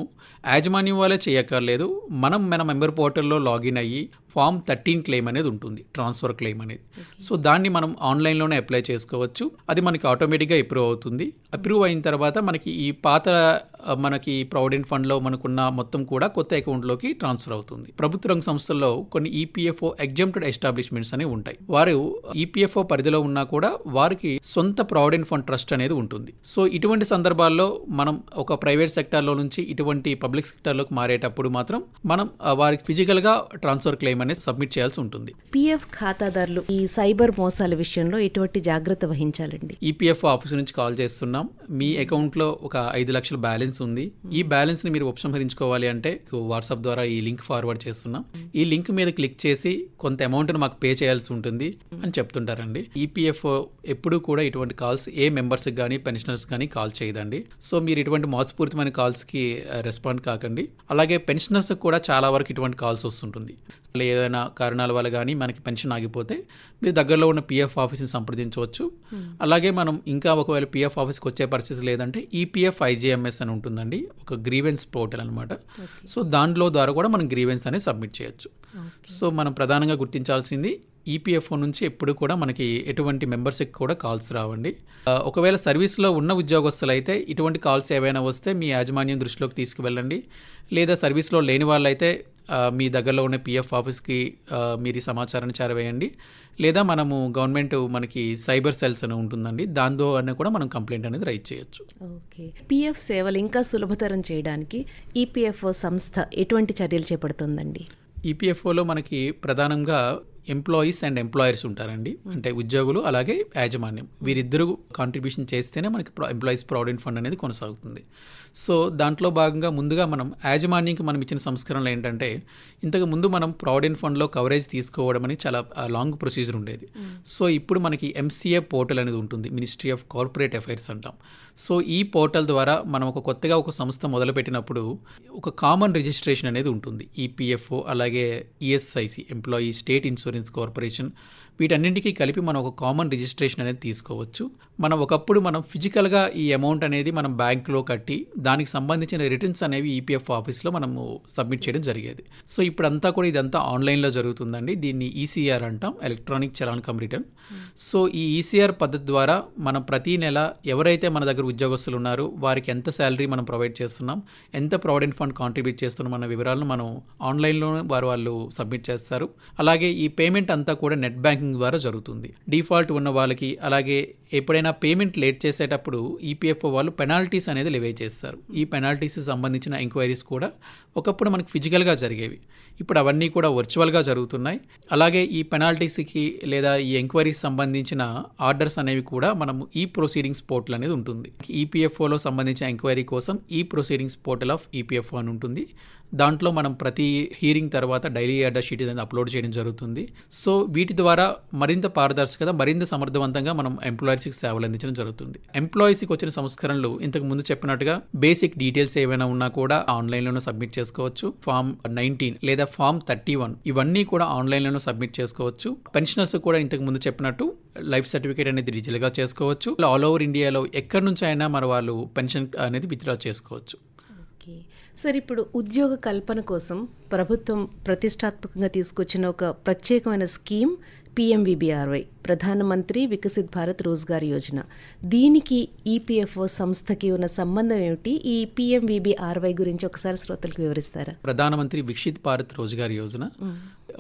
యాజమాన్యం వాళ్ళే చేయక్కర్లేదు. మనం మన మెంబర్ పోర్టల్లో లాగిన్ అయ్యి ఫామ్ 13 క్లెయిమ్ అనేది ఉంటుంది, ట్రాన్స్ఫర్ క్లెయిమ్ అనేది. సో దాన్ని మనం ఆన్లైన్లోనే అప్లై చేసుకోవచ్చు. అది మనకి ఆటోమేటిక్గా అప్రూవ్ అవుతుంది. అప్రూవ్ అయిన తర్వాత మనకి ఈ పాత మనకి ప్రావిడెంట్ ఫండ్లో మనకున్న మొత్తం కూడా కొత్త అకౌంట్లోకి ట్రాన్స్ఫర్ అవుతుంది. ప్రభుత్వ రంగ సంస్థల్లో కొన్ని ఈపీఎఫ్ఓ ఎగ్జెంప్టెడ్ ఎస్టాబ్లిష్మెంట్స్ అనేవి ఉంటాయి. వారు ఈపీఎఫ్ఓ పరిధిలో ఉన్నా కూడా వారికి సొంత ప్రావిడెంట్ ఫండ్ ట్రస్ట్ అనేది ఉంటుంది. సో ఇటువంటి సందర్భాల్లో మనం ఒక ప్రైవేట్ సెక్టార్లో నుంచి ఇటువంటి పబ్లిక్ సెక్టార్లోకి మారేటప్పుడు మాత్రం మనం వారికి ఫిజికల్గా ట్రాన్స్ఫర్ క్లెయిమ్ అనేది సబ్మిట్ చేయాల్సి ఉంటుంది. పిఎఫ్ ఖాతాదారులు ఈ సైబర్ మోసాల విషయంలో ఎటువంటి జాగ్రత్త వహించాలండి? ఈపీఎఫ్ఓ ఆఫీస్ నుంచి కాల్ చేస్తున్నాం. మీ అకౌంట్లో ఒక 5 లక్షల బ్యాలెన్స్ ఉంది. ఈ బ్యాలెన్స్ ని మీరు ఉపసంహరించుకోవాలి అంటే వాట్సాప్ ద్వారా ఈ లింక్ ఫార్వర్డ్ చేస్తున్నాం. ఈ లింక్ మీద క్లిక్ చేసి కొంత అమౌంట్ మాకు పే చేయాల్సి ఉంటుంది అని చెప్తుంటారండి. ఈపీఎఫ్ఓ ఎప్పుడు కూడా ఇటువంటి కాల్స్ ఏ మెంబర్స్కి కానీ పెన్షనర్స్ కానీ కాల్ చేయదండి. సో మీరు ఇటువంటి మోసపూరితమైన కాల్స్కి రెస్పాండ్ కాకండి. అలాగే పెన్షనర్స్ కూడా చాలా వరకు ఇటువంటి కాల్స్ వస్తుంటుంది. ఏదైనా కారణాల వల్ల కానీ మనకి పెన్షన్ ఆగిపోతే మీరు దగ్గరలో ఉన్న పిఎఫ్ ఆఫీస్ని సంప్రదించవచ్చు. అలాగే మనం ఇంకా ఒకవేళ పిఎఫ్ ఆఫీస్కి వచ్చే పరిస్థితి లేదంటే ఈపీఎఫ్ ఐజీఎంఎస్ అని ఉంటుందండి, ఒక గ్రీవెన్స్ పోర్టల్ అనమాట. సో దాంట్లో ద్వారా కూడా మనం గ్రీవెన్స్ అనేది సబ్మిట్ చేయొచ్చు. సో మనం ప్రధానంగా గుర్తించాల్సింది ఈపీఎఫ్ఓ నుంచి ఎప్పుడు కూడా మనకి ఎటువంటి మెంబర్స్కి కూడా కాల్స్ రావండి. ఒకవేళ సర్వీస్లో ఉన్న ఉద్యోగస్తులు అయితే ఇటువంటి కాల్స్ ఏవైనా వస్తే మీ యాజమాన్యం దృష్టిలోకి తీసుకువెళ్ళండి. లేదా సర్వీస్లో లేని వాళ్ళైతే మీ దగ్గరలో ఉన్న పిఎఫ్ ఆఫీస్కి మీరు ఈ సమాచారాన్ని చేరవేయండి. లేదా మనము గవర్నమెంట్ మనకి సైబర్ సెల్స్ అని ఉంటుందండి, దాంతో అనే కూడా మనం కంప్లైంట్ అనేది రైజ్ చేయొచ్చు. ఓకే. పిఎఫ్ సేవలు ఇంకా సులభతరం చేయడానికి ఈపీఎఫ్ఓ సంస్థ ఎటువంటి చర్యలు చేపడుతుందండి? ఈపీఎఫ్ఓలో మనకి ప్రధానంగా ఎంప్లాయీస్ అండ్ ఎంప్లాయర్స్ ఉంటారండి. అంటే ఉద్యోగులు అలాగే యాజమాన్యం, వీరిద్దరూ కాంట్రిబ్యూషన్ చేస్తేనే మనకి ఎంప్లాయీస్ ప్రావిడెంట్ ఫండ్ అనేది కొనసాగుతుంది. సో దాంట్లో భాగంగా ముందుగా మనం యాజమాన్యంకి మనం ఇచ్చిన సంస్కరణలు ఏంటంటే, ఇంతకు ముందు మనం ప్రావిడెంట్ ఫండ్లో కవరేజ్ తీసుకోవడం అని చాలా లాంగ్ ప్రొసీజర్ ఉండేది. సో ఇప్పుడు మనకి ఎంసీఏ పోర్టల్ అనేది ఉంటుంది, మినిస్ట్రీ ఆఫ్ కార్పొరేట్ అఫైర్స్ అంటాం. సో ఈ పోర్టల్ ద్వారా మనం కొత్తగా ఒక సంస్థ మొదలుపెట్టినప్పుడు ఒక కామన్ రిజిస్ట్రేషన్ అనేది ఉంటుంది. ఈపీఎఫ్ఓ అలాగే ESIC, employee state insurance corporation, వీటన్నింటికీ కలిపి మనం ఒక కామన్ రిజిస్ట్రేషన్ అనేది తీసుకోవచ్చు. ఒకప్పుడు మనం ఫిజికల్గా ఈ అమౌంట్ అనేది మనం బ్యాంక్లో కట్టి దానికి సంబంధించిన రిటర్న్స్ అనేవి ఈపీఎఫ్ ఆఫీస్లో మనము సబ్మిట్ చేయడం జరిగేది. సో ఇప్పుడంతా కూడా ఇదంతా ఆన్లైన్లో జరుగుతుందండి. దీన్ని ఈసీఆర్ అంటాం, electronic challan come return. So ఈ ఈసీఆర్ పద్ధతి ద్వారా మనం ప్రతి నెల ఎవరైతే మన దగ్గర ఉద్యోగస్తులు ఉన్నారో వారికి ఎంత శాలరీ మనం ప్రొవైడ్ చేస్తున్నాం, ఎంత ప్రావిడెంట్ ఫండ్ కాంట్రిబ్యూట్ చేస్తున్నాం అన్న వివరాలను మనం ఆన్లైన్లోనే వాళ్ళు సబ్మిట్ చేస్తారు. అలాగే ఈ పేమెంట్ అంతా కూడా నెట్ బ్యాంకింగ్ ద్వారా జరుగుతుంది. డిఫాల్ట్ ఉన్న వాళ్ళకి, అలాగే ఎప్పుడైనా పేమెంట్ లేట్ చేసేటప్పుడు ఈపీఎఫ్ఓ వాళ్ళు పెనాల్టీస్ అనేది లెవే చేస్తారు. ఈ పెనాల్టీస్ సంబంధించిన ఎంక్వైరీస్ కూడా ఒకప్పుడు మనకి ఫిజికల్గా జరిగేవి, ఇప్పుడు అవన్నీ కూడా వర్చువల్గా జరుగుతున్నాయి. అలాగే ఈ పెనాల్టీస్కి లేదా ఈ ఎంక్వైరీస్ సంబంధించిన ఆర్డర్స్ అనేవి కూడా మనము ఈ ప్రొసీడింగ్స్ పోర్టల్ అనేది ఉంటుంది. ఈపీఎఫ్ఓలో సంబంధించిన ఎంక్వైరీ కోసం ఈ ప్రొసీడింగ్స్ పోర్టల్ ఆఫ్ ఈపీఎఫ్ఓ అని ఉంటుంది. దాంట్లో మనం ప్రతి హీరింగ్ తర్వాత డైలీ ఆర్డర్ షీట్ అనేది అప్లోడ్ చేయడం జరుగుతుంది. సో వీటి ద్వారా మరింత పారదర్శకత, మరింత సమర్థవంతంగా మనం ఎంప్లాయీస్కి సేవలు అందించడం జరుగుతుంది. ఎంప్లాయీస్కి వచ్చిన సంస్కరణలు ఇంతకు ముందు చెప్పినట్టుగా బేసిక్ డీటెయిల్స్ ఏవైనా ఉన్నా కూడా ఆన్లైన్లోనే సబ్మిట్ చేసుకోవచ్చు. ఫామ్ 19 లేదా ఫామ్ 31 ఇవన్నీ కూడా ఆన్లైన్లోనే సబ్మిట్ చేసుకోవచ్చు. పెన్షనర్స్ కూడా ఇంతకు ముందు చెప్పినట్టు లైఫ్ సర్టిఫికేట్ అనేది డిజిటల్గా చేసుకోవచ్చు. ఆల్ ఓవర్ ఇండియాలో ఎక్కడి నుంచి అయినా మన వాళ్ళు పెన్షన్ అనేది విత్డ్రా చేసుకోవచ్చు. ఓకే సార్, ఇప్పుడు ఉద్యోగ కల్పన కోసం ప్రభుత్వం ప్రతిష్టాత్మకంగా తీసుకొచ్చిన ఒక ప్రత్యేకమైన స్కీమ్ PMVBRY, ప్రధానమంత్రి వికసిత్ భారత్ రోజ్గార్ యోజన. దీనికి ఈపీఎఫ్ఓ సంస్థకి ఉన్న సంబంధం ఏమిటి? ఈ PMVBRY గురించి ఒకసారి శ్రోతలకు వివరిస్తారా? ప్రధానమంత్రి వికసిత్ భారత్ రోజ్గార్ యోజన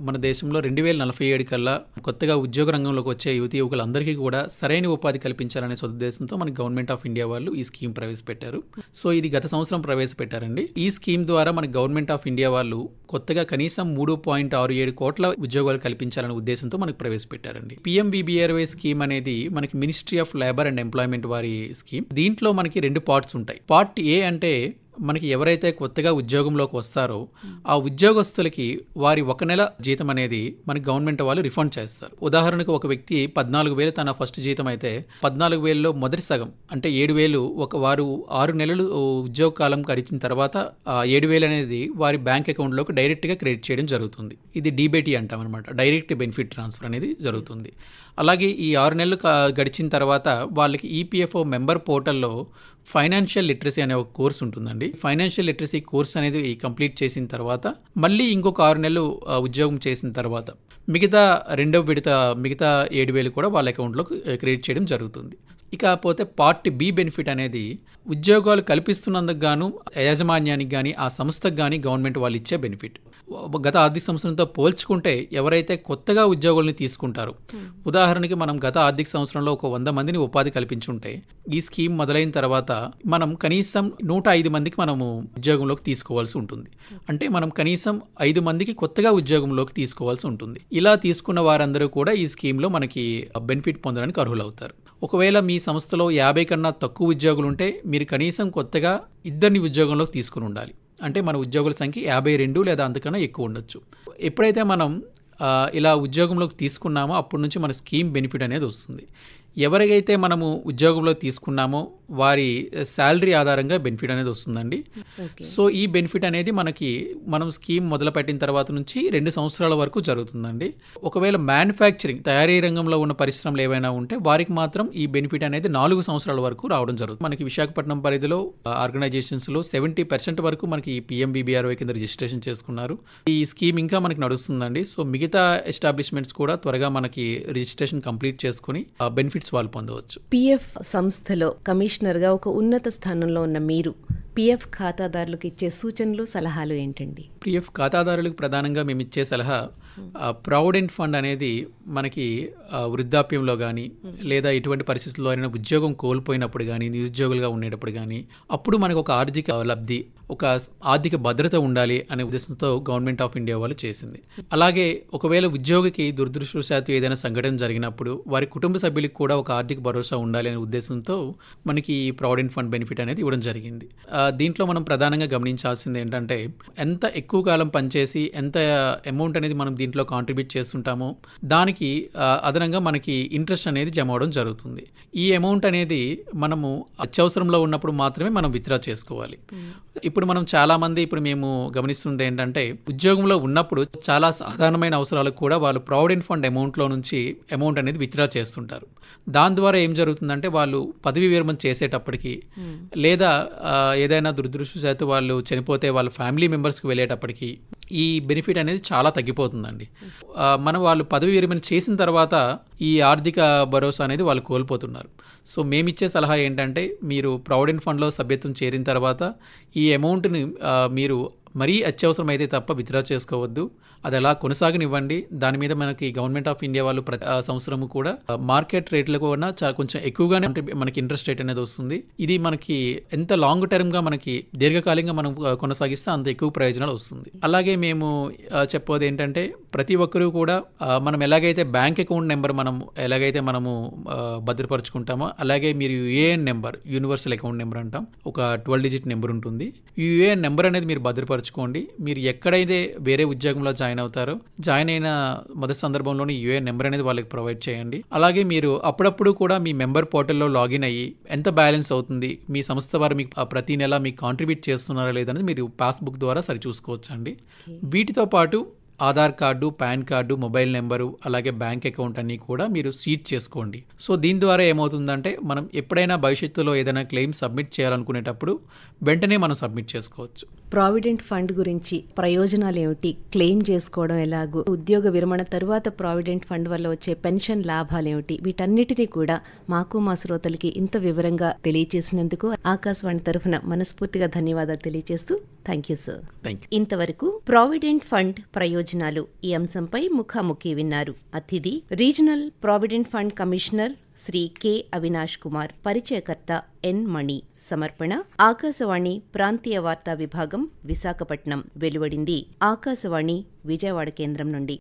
మన దేశంలో 2047 కల్లా కొత్తగా ఉద్యోగ రంగంలోకి వచ్చే యువతి యువకులందరికీ కూడా సరైన ఉపాధి కల్పించాలనే సదుద్దేశంతో మన గవర్నమెంట్ ఆఫ్ ఇండియా వాళ్ళు ఈ స్కీమ్ ప్రవేశపెట్టారు. సో ఇది గత సంవత్సరం ప్రవేశపెట్టారండి. ఈ స్కీమ్ ద్వారా మన గవర్నమెంట్ ఆఫ్ ఇండియా వాళ్ళు కొత్తగా కనీసం 3.67 కోట్ల ఉద్యోగాలు కల్పించాలనే ఉద్దేశంతో మనకు ప్రవేశపెట్టారండి. PMVBRY స్కీమ్ అనేది మనకి ministry of labour and employment వారి స్కీమ్. దీంట్లో మనకి 2 పార్ట్స్ ఉంటాయి. పార్ట్ ఏ అంటే మనకి ఎవరైతే కొత్తగా ఉద్యోగంలోకి వస్తారో ఆ ఉద్యోగస్తులకి వారి 1 నెల జీతం అనేది మనకి గవర్నమెంట్ వాళ్ళు రిఫండ్ చేస్తారు. ఉదాహరణకు ఒక వ్యక్తి 14,000 తన ఫస్ట్ జీతం అయితే 14,000లో మొదటి సగం అంటే 7,000 వారు 6 నెలలు ఉద్యోగ కాలం గడిచిన తర్వాత 7,000 అనేది వారి బ్యాంక్ అకౌంట్లోకి డైరెక్ట్గా క్రెడిట్ చేయడం జరుగుతుంది. ఇది డీబీటీ అంటాం అనమాట, డైరెక్ట్ బెనిఫిట్ ట్రాన్స్ఫర్ అనేది జరుగుతుంది. అలాగే ఈ 6 నెలలు గడిచిన తర్వాత వాళ్ళకి ఈపీఎఫ్ఓ మెంబర్ పోర్టల్లో ఫైనాన్షియల్ లిటరసీ అనే ఒక కోర్స్ ఉంటుందండి. ఫైనాన్షియల్ లిటరసీ కోర్స్ అనేది కంప్లీట్ చేసిన తర్వాత మళ్ళీ ఇంకొక 6 నెలలు ఉద్యోగం చేసిన తర్వాత మిగతా 2వ విడత మిగతా 7,000 కూడా వాళ్ళ అకౌంట్లో క్రెడిట్ చేయడం జరుగుతుంది. ఇకపోతే పార్ట్ బి బెనిఫిట్ అనేది ఉద్యోగాలు కల్పిస్తున్నందుకు గాను యాజమాన్యానికి కానీ ఆ సంస్థకు కానీ గవర్నమెంట్ వాళ్ళు ఇచ్చే బెనిఫిట్. గత ఆర్థిక సంవత్సరంతో పోల్చుకుంటే ఎవరైతే కొత్తగా ఉద్యోగుల్ని తీసుకుంటారో, ఉదాహరణకి మనం గత ఆర్థిక సంవత్సరంలో ఒక 100 మందిని ఉపాధి కల్పించుంటే ఈ స్కీమ్ మొదలైన తర్వాత మనం కనీసం 105 మందికి మనము ఉద్యోగంలోకి తీసుకోవాల్సి ఉంటుంది. అంటే మనం కనీసం 5 మందికి కొత్తగా ఉద్యోగంలోకి తీసుకోవాల్సి ఉంటుంది. ఇలా తీసుకున్న వారందరూ కూడా ఈ స్కీమ్లో మనకి బెనిఫిట్ పొందడానికి అర్హులవుతారు. ఒకవేళ మీ సంస్థలో 50 కన్నా తక్కువ ఉద్యోగులు ఉంటే మీరు కనీసం కొత్తగా 2 ఉద్యోగంలోకి తీసుకుని ఉండాలి. అంటే మన ఉద్యోగుల సంఖ్య 52 లేదా అంతకన్నా ఎక్కువ ఉండొచ్చు. ఎప్పుడైతే మనం ఇలా ఉద్యోగంలోకి తీసుకున్నామో అప్పటి నుంచి మన స్కీమ్ బెనిఫిట్ అనేది వస్తుంది. ఎవరికైతే మనము ఉద్యోగంలో తీసుకున్నామో వారి శాలరీ ఆధారంగా బెనిఫిట్ అనేది వస్తుందండి. సో ఈ బెనిఫిట్ అనేది మనం స్కీమ్ మొదలుపెట్టిన తర్వాత నుంచి 2 సంవత్సరాల వరకు జరుగుతుందండి. ఒకవేళ మ్యానుఫ్యాక్చరింగ్ తయారీ రంగంలో ఉన్న పరిశ్రమలు ఏవైనా ఉంటే వారికి మాత్రం ఈ బెనిఫిట్ అనేది 4 సంవత్సరాల వరకు రావడం జరుగుతుంది. మనకి విశాఖపట్నం పరిధిలో ఆర్గనైజేషన్స్లో 70% వరకు మనకి ఈ PMVBRY కింద రిజిస్ట్రేషన్ చేసుకున్నారు. ఈ స్కీమ్ ఇంకా మనకి నడుస్తుందండి. సో మిగతా ఎస్టాబ్లిష్మెంట్స్ కూడా త్వరగా మనకి రిజిస్ట్రేషన్ కంప్లీట్ చేసుకుని బెనిఫిట్స్ వాళ్ళు పొందవచ్చు. పిఎఫ్ సంస్థలో కమిషనర్గా ఒక ఉన్నత స్థానంలో ఉన్న మీరు పిఎఫ్ ఖాతాదారులకు ఇచ్చే సూచనలు, సలహాలు ఏంటండి? పిఎఫ్ ఖాతాదారులకు ప్రధానంగా మేము ఇచ్చే సలహా, ప్రావిడెంట్ ఫండ్ అనేది మనకి వృద్ధాప్యంలో కానీ లేదా ఇటువంటి పరిస్థితుల్లో అయినా ఉద్యోగం కోల్పోయినప్పుడు కానీ, నిరుద్యోగులుగా ఉండేటప్పుడు కానీ, అప్పుడు మనకు ఒక ఆర్థిక లబ్ధి, ఒక ఆర్థిక భద్రత ఉండాలి అనే ఉద్దేశంతో గవర్నమెంట్ ఆఫ్ ఇండియా వాళ్ళు చేసింది. అలాగే ఒకవేళ ఉద్యోగికి దురదృష్టవశాత్తు ఏదైనా సంఘటన జరిగినప్పుడు వారి కుటుంబ సభ్యులకు కూడా ఒక ఆర్థిక భరోసా ఉండాలి అనే ఉద్దేశంతో మనకి ఈ ప్రావిడెంట్ ఫండ్ బెనిఫిట్ అనేది ఇవ్వడం జరిగింది. దీంట్లో మనం ప్రధానంగా గమనించాల్సింది ఏంటంటే, ఎంత ఎక్కువ కాలం పనిచేసి ఎంత అమౌంట్ అనేది మనం దీంట్లో కాంట్రిబ్యూట్ చేస్తుంటామో దానికి అదనంగా మనకి ఇంట్రెస్ట్ అనేది జమ అవడం జరుగుతుంది. ఈ అమౌంట్ అనేది మనము అత్యవసరంలో ఉన్నప్పుడు మాత్రమే మనం విత్డ్రా చేసుకోవాలి. ఇప్పుడు మనం చాలా మంది మేము గమనిస్తుంది ఏంటంటే, ఉద్యోగంలో ఉన్నప్పుడు చాలా సాధారణమైన అవసరాలకు కూడా వాళ్ళు ప్రావిడెంట్ ఫండ్ అమౌంట్లో నుంచి అమౌంట్ అనేది విత్డ్రా చేస్తుంటారు. దాని ద్వారా ఏం జరుగుతుందంటే, వాళ్ళు పదవి విరమణ చేసేటప్పటికి లేదా ఏదైనా దురదృష్టవశాత్తు వాళ్ళు చనిపోతే వాళ్ళ ఫ్యామిలీ మెంబర్స్కి వెళ్ళేటప్పటికి ఈ బెనిఫిట్ అనేది చాలా తగ్గిపోతుందండి. మనం వాళ్ళు పదవి విరమణ చేసిన తర్వాత ఈ ఆర్థిక భరోసా అనేది వాళ్ళు కోల్పోతున్నారు. సో మేమిచ్చే సలహా ఏంటంటే, మీరు ప్రావిడెంట్ ఫండ్లో సభ్యత్వం చేరిన తర్వాత ఈ అమౌంట్ని మీరు మరీ అత్యవసరమైతే తప్ప విత్డ్రా చేసుకోవద్దు. అది అలా కొనసాగనివ్వండి. దాని మీద మనకి గవర్నమెంట్ ఆఫ్ ఇండియా వాళ్ళు ప్రతి సంవత్సరం కూడా మార్కెట్ రేట్లకు కన్నా కొంచెం ఎక్కువగానే మనకి ఇంట్రెస్ట్ రేట్ అనేది వస్తుంది. ఇది మనకి ఎంత లాంగ్ టర్మ్గా మనకి దీర్ఘకాలికంగా మనం కొనసాగిస్తే అంత ఎక్కువ ప్రయోజనాలు వస్తుంది. అలాగే మేము చెప్పేది ఏంటంటే, ప్రతి ఒక్కరూ కూడా మనం ఎలాగైతే బ్యాంక్ అకౌంట్ నెంబర్ ఎలాగైతే మనము భద్రపరుచుకుంటామో అలాగే మీరు UAN number, universal account number అంటాం, ఒక 12 డిజిట్ నెంబర్ ఉంటుంది. యూఏఎన్ నెంబర్ అనేది మీరు భద్రపరచుకోండి. మీరు ఎక్కడైతే వేరే ఉద్యోగంలో జాయిన్ అవుతారో జాయిన్ అయిన మొదటి సందర్భంలోనే యూఏఎన్ నెంబర్ అనేది వాళ్ళకి ప్రొవైడ్ చేయండి. అలాగే మీరు అప్పుడప్పుడు కూడా మీ మెంబర్ పోర్టల్లో లాగిన్ అయ్యి ఎంత బ్యాలెన్స్ అవుతుంది, మీ సంస్థ వారు మీకు ప్రతి నెల మీకు కాంట్రిబ్యూట్ చేస్తున్నారా లేదనేది మీరు పాస్బుక్ ద్వారా సరి చూసుకోవచ్చండి. వీటితో పాటు Aadhaar card, pan card, mobile number, అలాగే బ్యాంక్ అకౌంట్ అన్నీ కూడా మీరు సీడ్ చేసుకోండి. సో దీని ద్వారా ఏమవుతుందంటే, మనం ఎప్పుడైనా భవిష్యత్తులో ఏదైనా క్లెయిమ్ సబ్మిట్ చేయాలనుకునేటప్పుడు వెంటనే మనం సబ్మిట్ చేసుకోవచ్చు. ప్రావిడెంట్ ఫండ్ గురించి ప్రయోజనాలు ఏమిటి, క్లెయిమ్ చేసుకోవడం ఎలాగో, ఉద్యోగ విరమణ తరువాత ప్రావిడెంట్ ఫండ్ వల్ల వచ్చే పెన్షన్ లాభాలు ఏమిటి, వీటన్నిటినీ కూడా మాకు మా శ్రోతలకి ఇంత వివరంగా తెలియజేసినందుకు ఆకాశవాణి తరఫున మనస్ఫూర్తిగా ధన్యవాదాలు తెలియజేస్తూ థ్యాంక్ యూ సార్. ఇంతవరకు ప్రావిడెంట్ ఫండ్ ప్రయోజనాలు ఈ అంశంపై ముఖాముఖి విన్నారు. అతిథి regional provident fund commissioner Shri K Avinash Kumar, పరిచయకర్త ఎన్ మణి. సమర్పణ ఆకాశవాణి ప్రాంతీయ వార్తా విభాగం, విశాఖపట్నం. వెలువడింది ఆకాశవాణి విజయవాడ కేంద్రం నుండి.